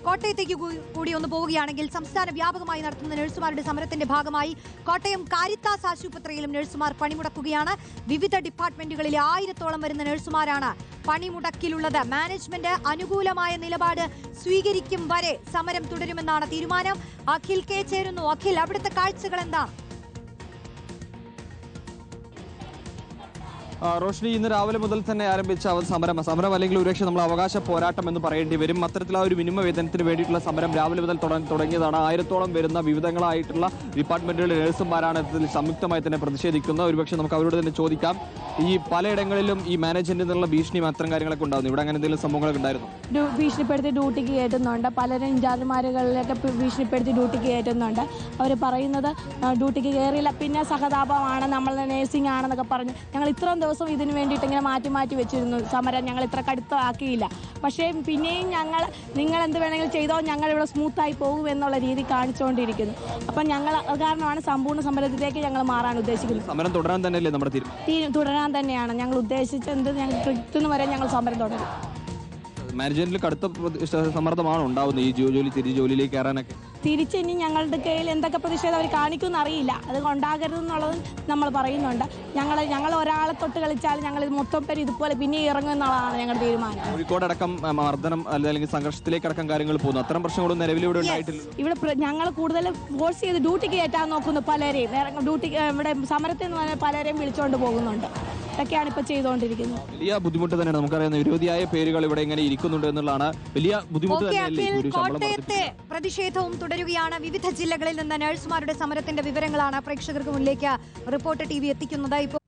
കോട്ടയത്തേക്ക് കൂടി ഒന്ന് പോവുകയാണെങ്കിൽ സംസ്ഥാന വ്യാപകമായി നടത്തുന്ന നഴ്സുമാരുടെ സമരത്തിന്റെ ഭാഗമായി കോട്ടയം കാരിത്താസ് ആശുപത്രിയിലും നഴ്സുമാർ പണിമുടക്കുകയാണ്. വിവിധ ഡിപ്പാർട്ട്മെന്റുകളിലെ 1000-ഓളം വരുന്ന നഴ്സുമാരാണ് പണിമുടക്കിലുള്ളത്. മാനേജ്മെന്റ് അനുകൂലമായ നിലപാട് സ്വീകരിക്കും വരെ സമരം തുടരുമെന്നാണ് തീരുമാനം. അഖിൽ കെ ചേരുന്നു. അഖിൽ, അവിടുത്തെ കാഴ്ചകൾ എന്താണ്? റോഷ്നി, ഇന്ന് രാവിലെ മുതൽ തന്നെ ആരംഭിച്ച സമരം അല്ലെങ്കിൽ ഒരുപക്ഷെ നമ്മൾ അവകാശ പോരാട്ടം എന്ന് പറയേണ്ടി വരും. അത്തരത്തിലുള്ള ഒരു മിനിമം വേതനത്തിന് വേണ്ടിയിട്ടുള്ള സമരം രാവിലെ മുതൽ തുടങ്ങിയതാണ്. 1000-ഓളം വരുന്ന വിവിധങ്ങളായിട്ടുള്ള ഡിപ്പാർട്ട്മെന്റുകളിലെ നഴ്സുമാരാണ് ഇതിൽ സംയുക്തമായി തന്നെ പ്രതിഷേധിക്കുന്നത്. ഒരുപക്ഷെ നമുക്ക് അവരോട് തന്നെ ചോദിക്കാം, ഈ പലയിടങ്ങളിലും ഈ മാനേജ്മെന്റിൽ നിന്നുള്ള ഭീഷണിയും അത്തരം കാര്യങ്ങളൊക്കെ ഉണ്ടാകുന്നു. ഇവിടെ അങ്ങനെ എന്തെങ്കിലും സംഭവങ്ങളൊക്കെ ഉണ്ടായിരുന്നു? ഭീഷണിപ്പെടുത്തി ഡ്യൂട്ടിക്ക് കയറ്റുന്നുണ്ട്. പലരും ഇൻചാർജുമാരുകളിലൊക്കെ ഭീഷണിപ്പെടുത്തി ഡ്യൂട്ടിക്ക് കയറ്റുന്നുണ്ട്. അവർ പറയുന്നത് ഡ്യൂട്ടിക്ക് കയറിയില്ല, പിന്നെ സഹതാപമാണ്, നമ്മൾ നേഴ്സിംഗ് ആണെന്നൊക്കെ പറഞ്ഞ് ഞങ്ങൾ ഇത്രയും ദിവസം ഇതിനു വേണ്ടിയിട്ട് ഇങ്ങനെ മാറ്റി വെച്ചിരുന്നു. സമരം ഞങ്ങൾ ഇത്ര കടുത്തമാക്കിയില്ല. പക്ഷേ പിന്നെയും നിങ്ങൾ എന്ത് വേണമെങ്കിലും ചെയ്തോ, ഞങ്ങൾ ഇവിടെ സ്മൂത്തായി പോകും എന്നുള്ള രീതി കാണിച്ചുകൊണ്ടിരിക്കുന്നു. അപ്പം ഞങ്ങൾ കാരണമാണ് സമ്പൂർണ്ണ സമരത്തിലേക്ക് ഞങ്ങൾ മാറാൻ ഉദ്ദേശിക്കുന്നത്. സമരം തുടരാൻ തന്നെയല്ലേ നമ്മുടെ തുടരാൻ തന്നെയാണ് ഞങ്ങൾ ഉദ്ദേശിച്ചത്. ഞങ്ങൾ കിട്ടുന്ന വരെ ഞങ്ങൾ സമരം തുടരും. മാനേജ്മെന്റിൽ കടുത്ത സമ്മർദ്ദമാണ് ഉണ്ടാവുന്നത് ഈ ജോലിയിലേക്ക് കയറാനൊക്കെ. തിരിച്ചിനി ഞങ്ങളുടെ കയ്യിൽ എന്തൊക്കെ പ്രതിഷേധം അവർ കാണിക്കുമെന്ന് അറിയില്ല. അത് ഉണ്ടാകരുതെന്നുള്ളത് നമ്മൾ പറയുന്നുണ്ട്. ഞങ്ങൾ ഒരാളെ തൊട്ട് കളിച്ചാൽ ഞങ്ങൾ മൊത്തം പേര് ഇതുപോലെ പിന്നെ ഇറങ്ങും എന്നുള്ളതാണ് ഞങ്ങളുടെ തീരുമാനം. കോഴിക്കോടടക്കം മർദ്ദനം അല്ലെങ്കിൽ സംഘർഷത്തിലേക്ക് അടക്കം കാര്യങ്ങൾ പോകുന്നു. അത്തരം പ്രശ്നങ്ങളൊന്നും നിലവിലിവിടെ ഉണ്ടായിട്ടില്ല. ഇവിടെ ഞങ്ങൾ കൂടുതൽ ഫോഴ്സ് ചെയ്ത് ഡ്യൂട്ടിക്ക് കയറ്റാൻ നോക്കുന്നു. പലരെയും ഡ്യൂട്ടിക്ക് ഇവിടെ സമരത്തിൽ നിന്ന് പലരെയും വിളിച്ചുകൊണ്ട് പോകുന്നുണ്ട്. ഇതൊക്കെയാണ് ഇപ്പൊ ചെയ്തുകൊണ്ടിരിക്കുന്നത്. വലിയ ബുദ്ധിമുട്ട് തന്നെയാണ്. നമുക്കറിയാവുന്ന നിരവധിയായ പേരുകൾ ഇവിടെ ഇങ്ങനെ ഇരിക്കുന്നുണ്ട് എന്നുള്ളതാണ് വലിയ ബുദ്ധിമുട്ട്. കോട്ടയത്തെ പ്രതിഷേധവും തുടരുകയാണ്. വിവിധ ജില്ലകളിൽ നിന്ന് നഴ്സുമാരുടെ സമരത്തിന്റെ വിവരങ്ങളാണ് പ്രേക്ഷകർക്ക് മുന്നിലേക്ക് റിപ്പോർട്ടർ TV എത്തിക്കുന്നത്. ഇപ്പോൾ